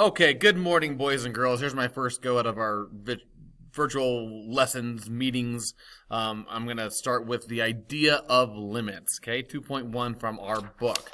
Okay, good morning, boys and girls. Here's my first go out of our virtual lessons, meetings. I'm going to start with the idea of limits, okay? 2.1 from our book.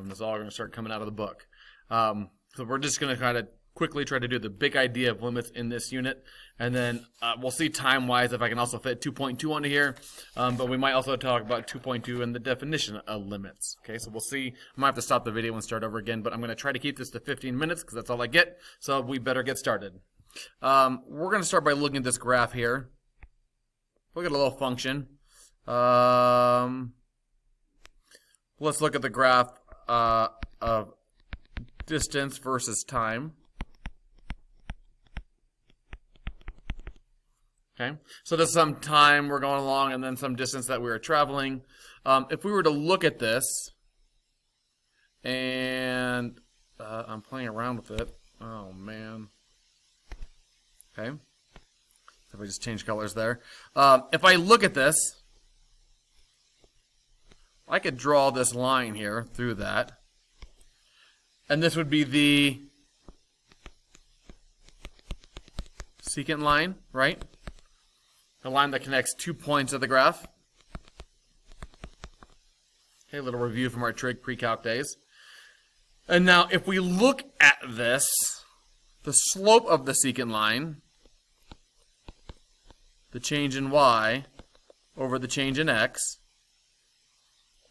This is all going to start coming out of the book. So we're just going to kind of quickly try to do the big idea of limits in this unit, and then we'll see time-wise if I can also fit 2.2 onto here, but we might also talk about 2.2 and the definition of limits. Okay, so we'll see. I might have to stop the video and start over again, but I'm going to try to keep this to 15 minutes because that's all I get, so we better get started. We're going to start by looking at this graph here. Look at a little function. Let's look at the graph of distance versus time. Okay, so there's some time we're going along and then some distance that we were traveling. If we were to look at this, and I'm playing around with it. Oh, man. Okay, if I just change colors there. If I look at this, I could draw this line here through that. And this would be the secant line, right? The line that connects 2 points of the graph. Okay, a little review from our trig pre-calc days. And now, if we look at this, the slope of the secant line, the change in y over the change in x,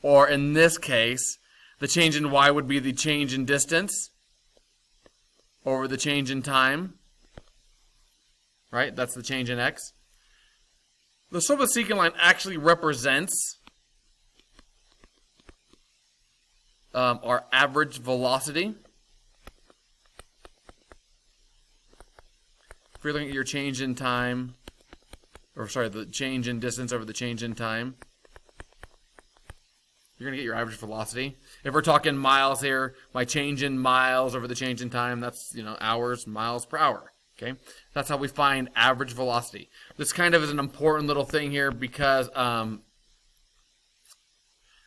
or in this case, the change in y would be the change in distance over the change in time, right? That's the change in x. The slope of the secant line actually represents our average velocity. If you're looking at your change in time, or sorry, the change in distance over the change in time, you're going to get your average velocity. If we're talking miles here, my change in miles over the change in time, that's, hours, miles per hour. Okay, that's how we find average velocity. This kind of is an important little thing here because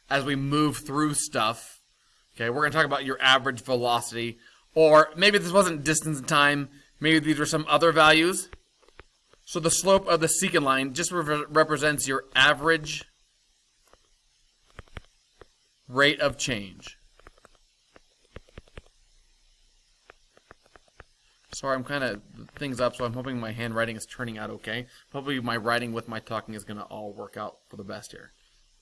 as we move through stuff, okay, we're going to talk about your average velocity, or maybe this wasn't distance and time, maybe these were some other values. So the slope of the secant line just represents your average rate of change. Sorry, I'm kind of things up, so I'm hoping my handwriting is turning out okay. Hopefully my writing with my talking is going to all work out for the best here.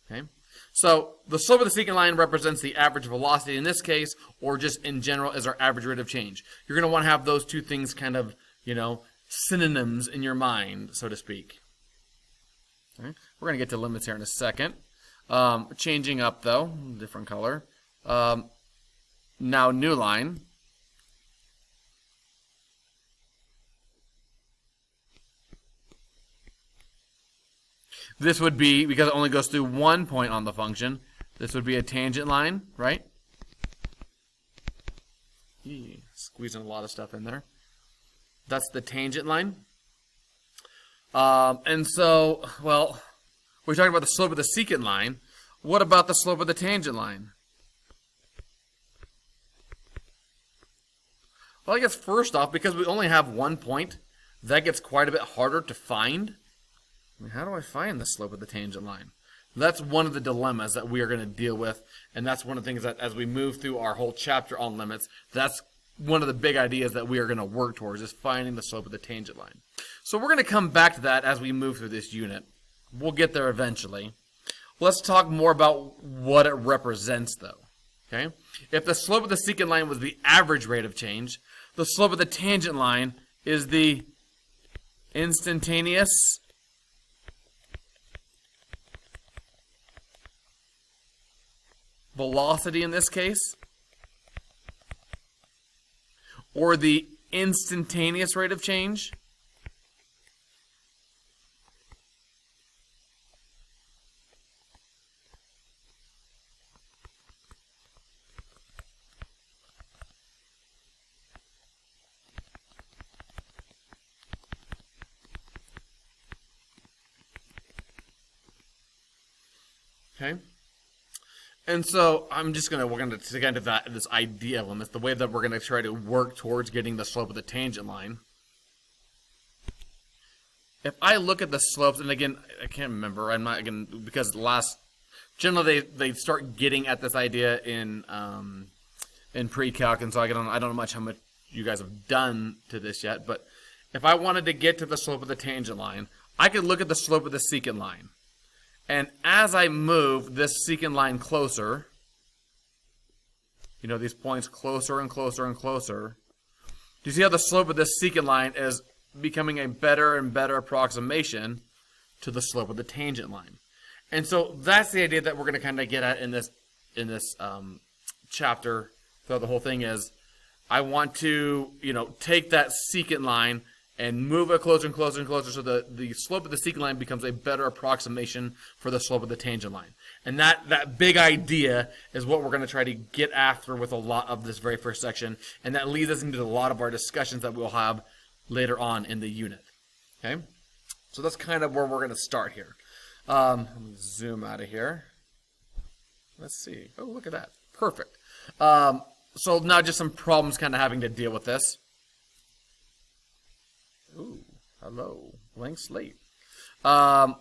Okay, so the slope of the secant line represents the average velocity in this case, or just in general is our average rate of change. You're going to want to have those two things kind of, synonyms in your mind, so to speak. Okay. We're going to get to limits here in a second. Changing up, though, different color. Now, new line. This would be, because it only goes through 1 point on the function, this would be a tangent line, right? Squeezing a lot of stuff in there. That's the tangent line. And so, well, we talked about the slope of the secant line. What about the slope of the tangent line? Well, I guess first off, because we only have 1 point, that gets quite a bit harder to find. How do I find the slope of the tangent line? That's one of the dilemmas that we are going to deal with, and that's one of the things that as we move through our whole chapter on limits, that's one of the big ideas that we are going to work towards, is finding the slope of the tangent line. So we're going to come back to that as we move through this unit. We'll get there eventually. Let's talk more about what it represents, though. Okay? If the slope of the secant line was the average rate of change, the slope of the tangent line is the instantaneous velocity in this case, or the instantaneous rate of change. Okay. And so we're gonna get into this idea of limits, the way that we're gonna try to work towards getting the slope of the tangent line. If I look at the slopes, and again, I can't remember. I'm not again because generally they start getting at this idea in pre-calc, and so I don't know how much you guys have done to this yet. But if I wanted to get to the slope of the tangent line, I could look at the slope of the secant line. And as I move this secant line closer, these points closer and closer and closer, do you see how the slope of this secant line is becoming a better and better approximation to the slope of the tangent line? And so that's the idea that we're going to kind of get at in this chapter. So the whole thing is, I want to take that secant line and move it closer and closer and closer, so the slope of the secant line becomes a better approximation for the slope of the tangent line. And that big idea is what we're going to try to get after with a lot of this very first section, and that leads us into a lot of our discussions that we'll have later on in the unit. Okay, so that's kind of where we're going to start here. Let me zoom out of here. Let's see. Oh, look at that. Perfect. So now just some problems kind of having to deal with this. Ooh, hello. Blank slate. Move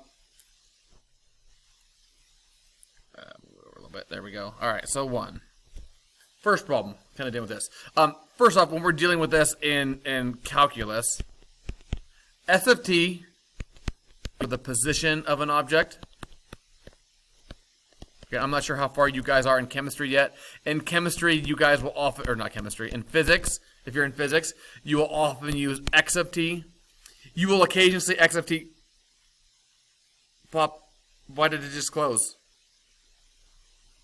over a little bit. There we go. All right, so first problem, kind of dealing with this. First off, when we're dealing with this in calculus, S of t, the position of an object. Okay, I'm not sure how far you guys are in chemistry yet. In chemistry, you guys will often, or not chemistry, in physics, if you're in physics, you will often use x of t. You will occasionally say x of t. Pop, why did it just close?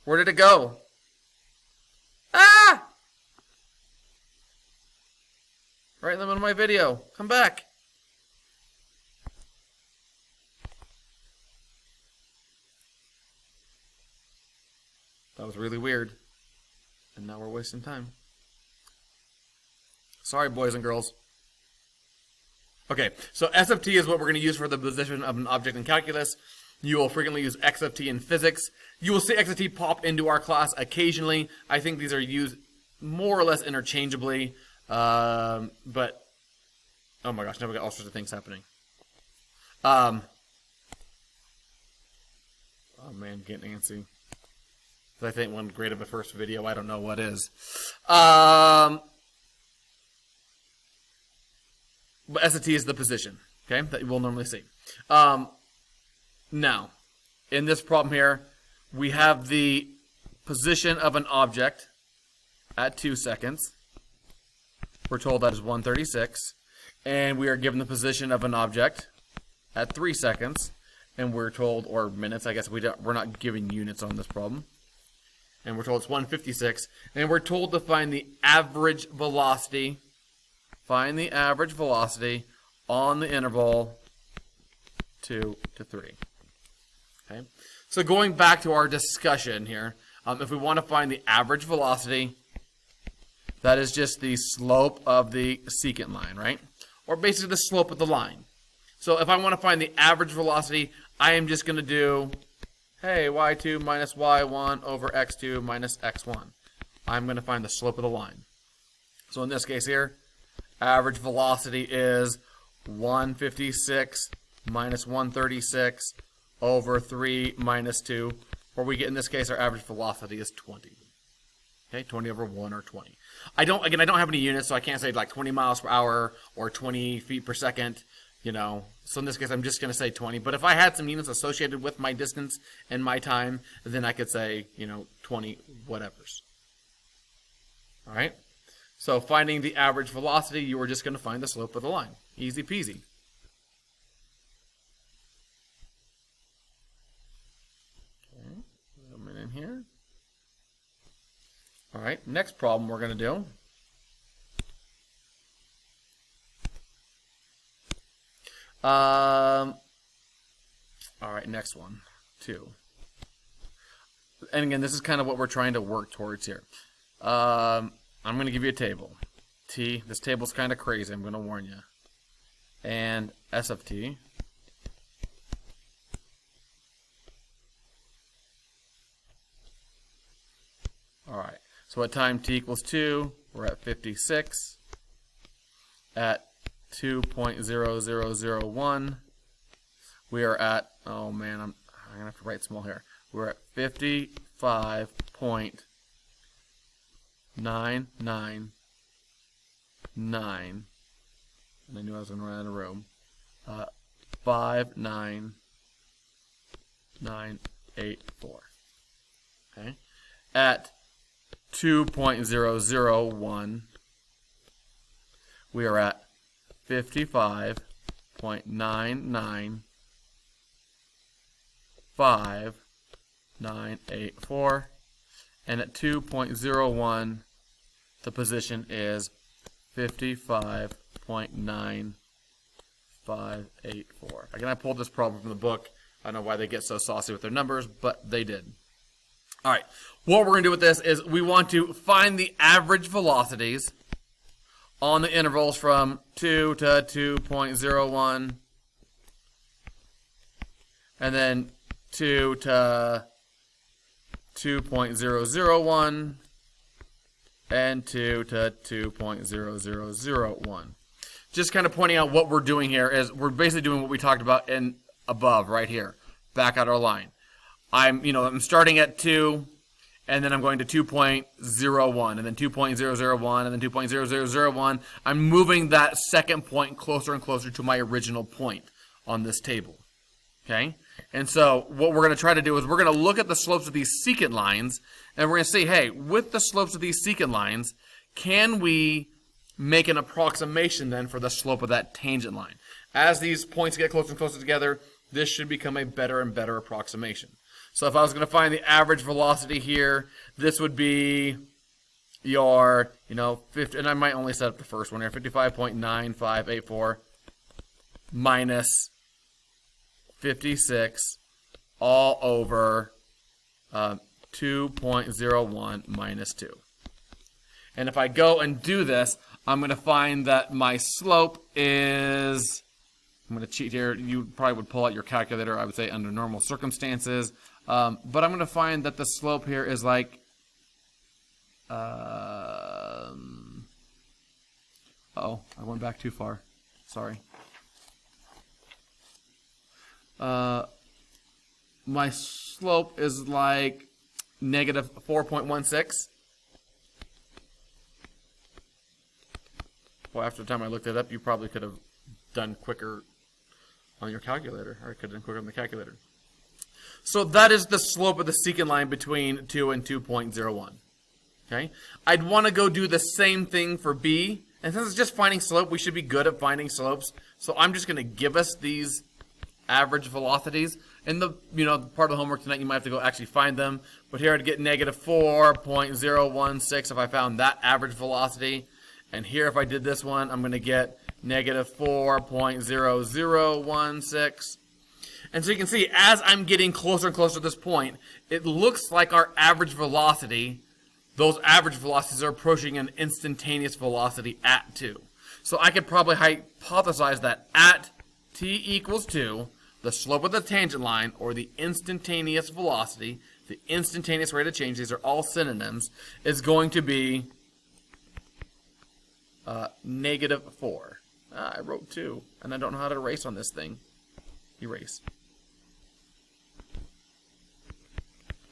Where did it go? Ah! Right in the middle of my video. Come back. That was really weird. And now we're wasting time. Sorry, boys and girls. Okay, so S of t is what we're going to use for the position of an object in calculus. You will frequently use x of t in physics. You will see x of t pop into our class occasionally. I think these are used more or less interchangeably. But, oh my gosh, now we got all sorts of things happening. Oh man, getting antsy. I think one great of a first video, I don't know what is. But S of t is the position, okay, that we'll normally see. Now, in this problem here, we have the position of an object at 2 seconds. We're told that is 136. And we are given the position of an object at 3 seconds. And we're told, or minutes, I guess we're not giving units on this problem. And we're told it's 156. And we're told to find the average velocity. Find the average velocity on the interval 2 to 3. Okay. So going back to our discussion here, if we want to find the average velocity, that is just the slope of the secant line, right? Or basically the slope of the line. So if I want to find the average velocity, I am just going to do, hey, y2 minus y1 over x2 minus x1. I'm going to find the slope of the line. So in this case here, average velocity is 156 minus 136 over 3 minus 2. Or we get, in this case, our average velocity is 20. Okay, 20 over 1 or 20. I don't have any units, so I can't say like 20 miles per hour or 20 feet per second, So in this case, I'm just going to say 20. But if I had some units associated with my distance and my time, then I could say, 20 whatevers. All right? So finding the average velocity, you are just going to find the slope of the line. Easy peasy. Okay, zoom in here. All right, next problem we're going to do. All right, next one, 2. And again, this is kind of what we're trying to work towards here. I'm going to give you a table. T, this table's kind of crazy, I'm going to warn you. And S of t. So at time t equals 2, we're at 56. At 2.0001, we are at, oh man, I'm going to have to write small here. We're at 55.999, and I knew I was going to run out of room, 59984. Okay. At 2.001, we are at 55.995.984, and at 2.01, the position is 55.9584. Again, I pulled this problem from the book. I don't know why they get so saucy with their numbers, but they did. All right, what we're going to do with this is we want to find the average velocities on the intervals from 2 to 2.01, and then 2 to 2.001, and 2 to 2.0001. Just kind of pointing out what we're doing here is we're basically doing what we talked about in above right here. Back out our line. I'm starting at 2, and then I'm going to 2.01, and then 2.001, and then 2.0001. I'm moving that second point closer and closer to my original point on this table. Okay? And so what we're going to try to do is we're going to look at the slopes of these secant lines, and we're going to say, hey, with the slopes of these secant lines, can we make an approximation then for the slope of that tangent line? As these points get closer and closer together, this should become a better and better approximation. So if I was going to find the average velocity here, this would be your, 50, and I might only set up the first one here, 55.9584 minus 56 all over 2.01 minus 2. And if I go and do this, I'm going to find that my slope is, I'm going to cheat here, you probably would pull out your calculator, I would say under normal circumstances. But I'm going to find that the slope here is like, oh, I went back too far. Sorry. My slope is like negative 4.16. Well, after the time I looked it up, you probably could have done quicker on your calculator, or I could have done quicker on the calculator. So that is the slope of the secant line between 2 and 2.01. Okay? I'd want to go do the same thing for B. And since it's just finding slope, we should be good at finding slopes. So I'm just going to give us these average velocities. In the part of the homework tonight, you might have to go actually find them. But here I'd get negative 4.016 if I found that average velocity. And here if I did this one, I'm going to get negative 4.0016. And so you can see, as I'm getting closer and closer to this point, it looks like our average velocity, those average velocities are approaching an instantaneous velocity at 2. So I could probably hypothesize that at t equals 2, the slope of the tangent line, or the instantaneous velocity, the instantaneous rate of change, these are all synonyms, is going to be negative 4. I wrote 2, and I don't know how to erase on this thing. Erase.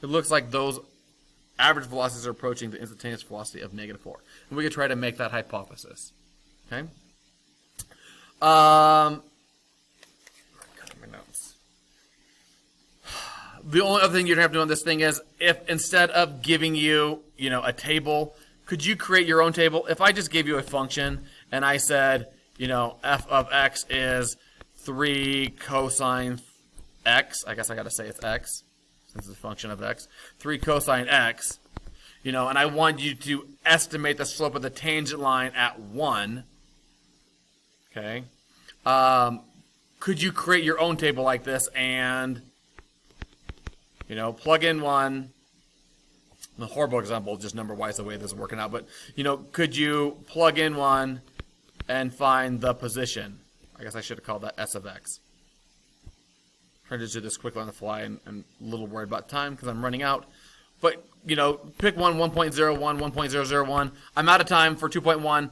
It looks like those average velocities are approaching the instantaneous velocity of negative 4. And we could try to make that hypothesis. Okay? My notes. The only other thing you'd have to do on this thing is, if instead of giving you, a table, could you create your own table? If I just gave you a function and I said, f of x is 3 cosine x, I guess I got to say it's x, since it's a function of x, 3 cosine x, and I want you to estimate the slope of the tangent line at 1, okay, could you create your own table like this and, plug in 1, the horrible example, just number-wise the way this is working out, but, could you plug in 1 and find the position? I guess I should have called that S of x. I'm trying to do this quickly on the fly and a little worried about time because I'm running out. but, pick one, 1.01, 1.001. I'm out of time for 2.1.